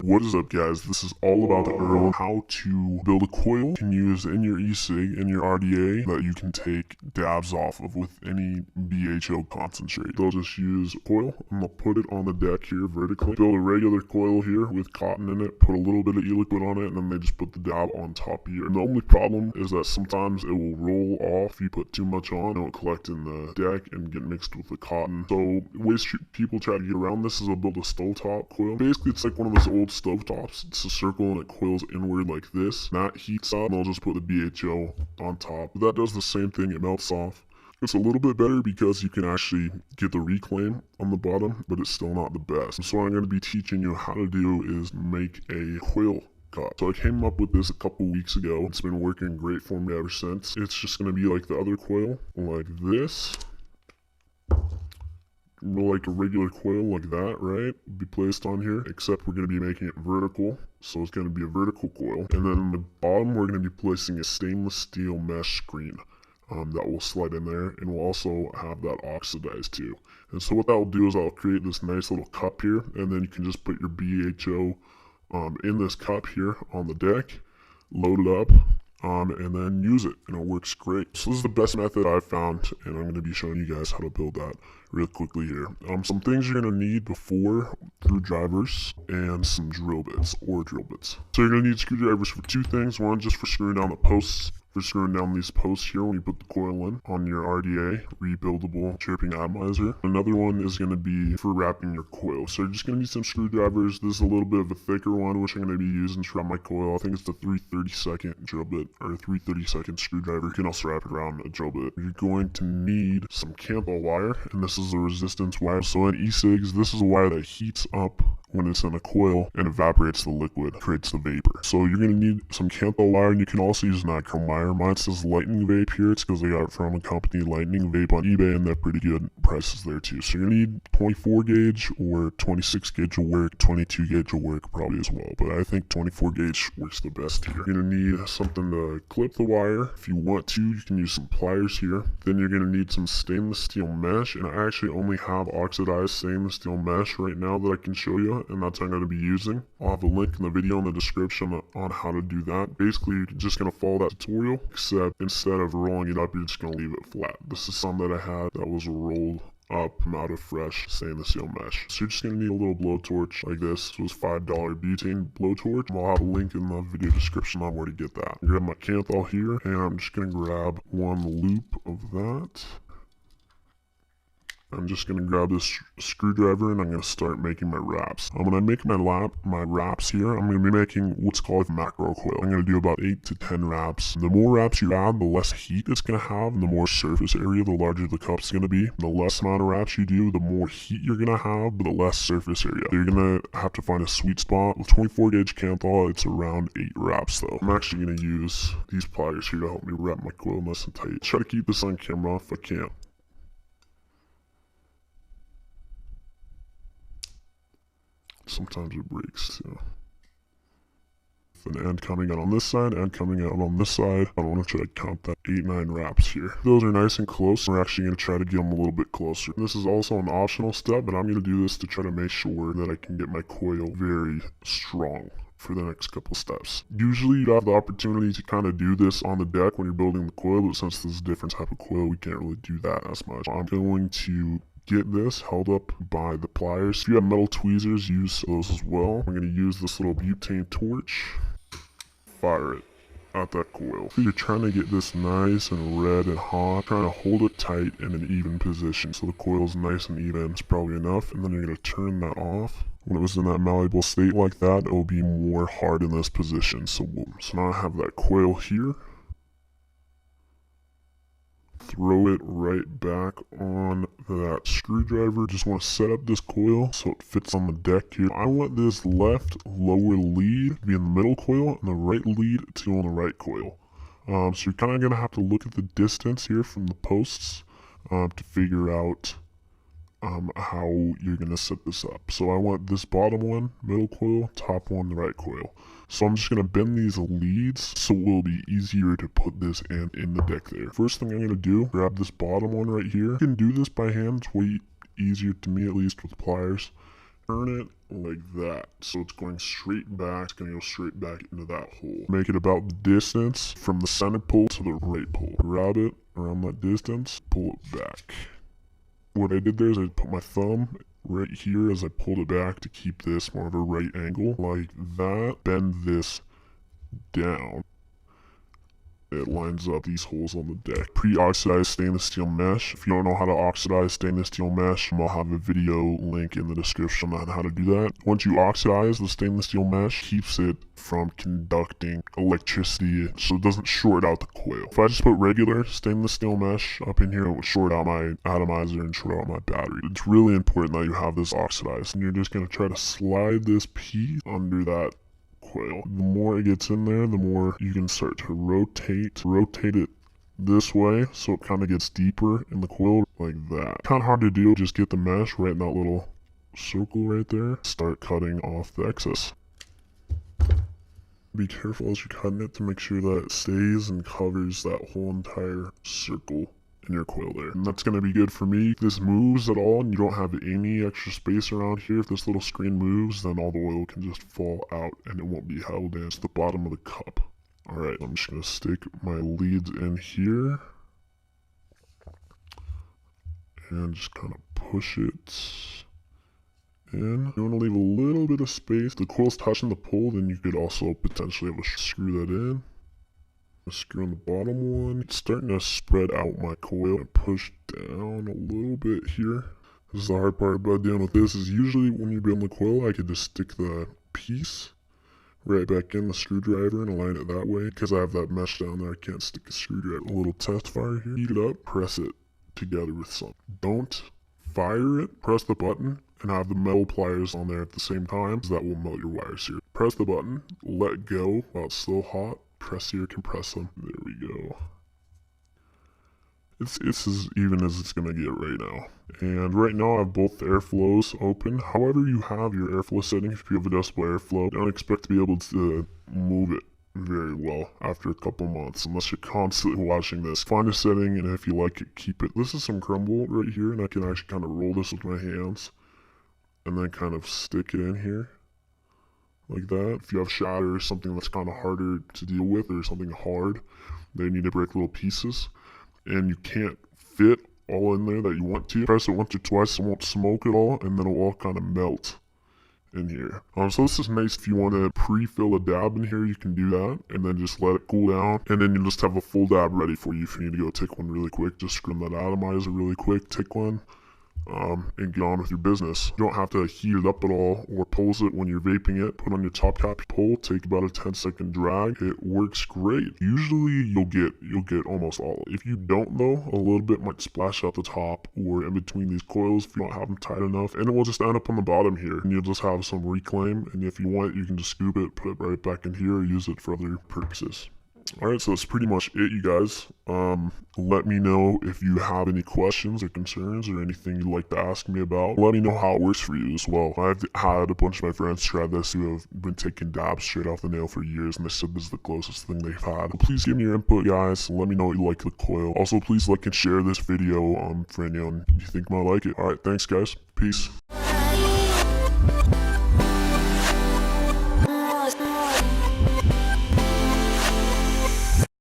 What is up, guys? This is all about how to build a coil you can use in your Ecig and your RDA that you can take dabs off of with any BHO concentrate. They'll just use coil and they'll put it on the deck here vertically. Build a regular coil here with cotton in it, put a little bit of e-liquid on it, and then they just put the dab on top here. And the only problem is that sometimes it will roll off if you put too much on. It will collect in the deck and get mixed with the cotton. So ways people try to get around this is they'll build a stovetop coil. Basically, it's like one of those old stovetops. It's a circle and it coils inward like this. That heats up and they'll just put the BHO on top. That does the same thing. It melts off. It's a little bit better because you can actually get the reclaim on the bottom, but it's still not the best. So what I'm going to be teaching you how to do is make a coil cup. So I came up with this a couple weeks ago. It's been working great for me ever since. It's just going to be like the other coil, like this. Like a regular coil like that, right? Be placed on here, except we're going to be making it vertical. So it's going to be a vertical coil. And then on the bottom, we're going to be placing a stainless steel mesh screen. That will slide in there, and we'll also have that oxidized too. And so what that will do is I'll create this nice little cup here, and then you can just put your BHO in this cup here on the deck, load it up, and then use it, and it works great. So this is the best method I've found, and I'm going to be showing you guys how to build that real quickly here. Some things you're going to need before: screwdrivers and some drill bits or drill bits. So you're going to need screwdrivers for two things. One, just for screwing down the posts. For screwing down these posts here when you put the coil in on your RDA, rebuildable chirping atomizer. Another one is going to be for wrapping your coil. So you're just going to need some screwdrivers. This is a little bit of a thicker one, which I'm going to be using to wrap my coil. I think it's the 3/32 drill bit, or 3/32 screwdriver. You can also wrap it around a drill bit. You're going to need some Kanthal wire, and this is a resistance wire. So in Ecigs, this is a wire that heats up when it's in a coil and evaporates the liquid, creates the vapor. So you're going to need some Kanthal wire, and you can also use nichrome wire. Mine says Lightning Vape here. It's because they got it from a company, Lightning Vape, on eBay, and they're pretty good prices there too. So you're going to need 24 gauge or 26 gauge will work, 22 gauge will work probably as well, but I think 24 gauge works the best here. You're going to need something to clip the wire. If you want to, you can use some pliers here. Then you're going to need some stainless steel mesh, and I actually only have oxidized stainless steel mesh right now that I can show you, and that's what I'm going to be using. I'll have a link in the video in the description on how to do that. Basically, you're just going to follow that tutorial, except instead of rolling it up, you're just going to leave it flat. This is some that I had that was rolled up out of fresh stainless steel mesh. So you're just going to need a little blowtorch like this. This was $5 butane blowtorch. I'll have a link in the video description on where to get that. I grab my Kanthal here, and I'm just going to grab one loop of that. I'm just going to grab this screwdriver, and I'm going to start making my wraps. When I make my wraps here, I'm going to be making what's called a macro coil. I'm going to do about 8 to 10 wraps. The more wraps you add, the less heat it's going to have, and the more surface area, the larger the cup's going to be. The less amount of wraps you do, the more heat you're going to have, but the less surface area. You're going to have to find a sweet spot. With 24 gauge Kanthal, it's around 8 wraps though. I'm actually going to use these pliers here to help me wrap my coil nice and tight. Try to keep this on camera if I can. Sometimes it breaks too. An end coming out on this side, and coming out on this side. I want to try to count that 8-9 wraps here. Those are nice and close. We're actually going to try to get them a little bit closer. This is also an optional step, but I'm going to do this to try to make sure that I can get my coil very strong for the next couple steps. Usually you have the opportunity to kind of do this on the deck when you're building the coil, but since this is a different type of coil, we can't really do that as much. I'm going to get this held up by the pliers. If you have metal tweezers, use those as well. I'm going to use this little butane torch, fire it at that coil. So you're trying to get this nice and red and hot, trying to hold it tight in an even position so the coil is nice and even. It's probably enough, and then you're going to turn that off. When it was in that malleable state like that, it will be more hard in this position. So now I have that coil here. Throw it right back on that screwdriver. Just want to set up this coil so it fits on the deck here. I want this left lower lead to be in the middle coil and the right lead to on the right coil. So you're kind of going to have to look at the distance here from the posts to figure out how you're going to set this up. So I want this bottom one, middle coil, top one, the right coil. So I'm just going to bend these leads so it will be easier to put this in the deck there. First thing I'm going to do, grab this bottom one right here. You can do this by hand, it's way easier to me at least with pliers. turn it like that. So it's going straight back. It's going to go straight back into that hole. Make it about the distance from the center pole to the right pole. Grab it around that distance, pull it back. What I did there is I put my thumb right here as I pulled it back to keep this more of a right angle, like that. Bend this down. It lines up these holes on the deck. Pre-oxidized stainless steel mesh. If you don't know how to oxidize stainless steel mesh, I'll have a video link in the description on how to do that. Once you oxidize the stainless steel mesh, keeps it from conducting electricity so it doesn't short out the coil. If I just put regular stainless steel mesh up in here, it would short out my atomizer and short out my battery. It's really important that you have this oxidized, and you're just going to try to slide this piece under that coil. The more it gets in there, the more you can start to rotate it this way so it kind of gets deeper in the coil like that. Kind of hard to do, just get the mesh right in that little circle right there. Start cutting off the excess. Be careful as you're cutting it to make sure that it stays and covers that whole entire circle in your coil there. And that's going to be good for me. If this moves at all and you don't have any extra space around here, if this little screen moves, then all the oil can just fall out and it won't be held in. It's the bottom of the cup. Alright, I'm just going to stick my leads in here and just kind of push it in. You want to leave a little bit of space. The coil's touching the pole, then you could also potentially have a screw that in. Screw on the bottom one. It's starting to spread out my coil and push down a little bit here. This is the hard part about dealing with this, is usually when you're building the coil, I could just stick the piece right back in the screwdriver and align it that way. Because I have that mesh down there, I can't stick a screwdriver. A little test fire here. Heat it up, press it together with something. Don't fire it, press the button, and have the metal pliers on there at the same time, because that will melt your wires here. Press the button, let go while it's still hot. Press here, compress them. There we go. It's as even as it's going to get right now. And right now I have both airflows open. However you have your airflow settings, if you have adjustable airflow, don't expect to be able to move it very well after a couple months unless you're constantly watching this. Find a setting, and if you like it, keep it. This is some crumble right here, and I can actually kind of roll this with my hands and then kind of stick it in here. Like that. If you have shatter or something that's kind of harder to deal with, or something hard, they need to break little pieces, and you can't fit all in there that you want to. Press it once or twice, it won't smoke at all, and then it'll all kind of melt in here. So this is nice if you want to pre-fill a dab in here, you can do that, and then just let it cool down, and then you just have a full dab ready for you if you need to go take one really quick. Just scrim that atomizer really quick, take one, and get on with your business. You don't have to heat it up at all or pulse it when you're vaping it. Put on your top cap pull, take about a 10-second drag. It works great. Usually you'll get almost all. If you don't though, a little bit might splash out the top or in between these coils if you don't have them tight enough, and it will just end up on the bottom here, and you'll just have some reclaim, and if you want, you can just scoop it, put it right back in here, or use it for other purposes. Alright, so that's pretty much it, you guys. Let me know if you have any questions or concerns or anything you'd like to ask me about. Let me know how it works for you as well. I've had a bunch of my friends try this who have been taking dabs straight off the nail for years, and they said this is the closest thing they've had. But please give me your input, guys. Let me know what you like the coil. Also, please like and share this video for anyone you think might like it. Alright, thanks, guys. Peace.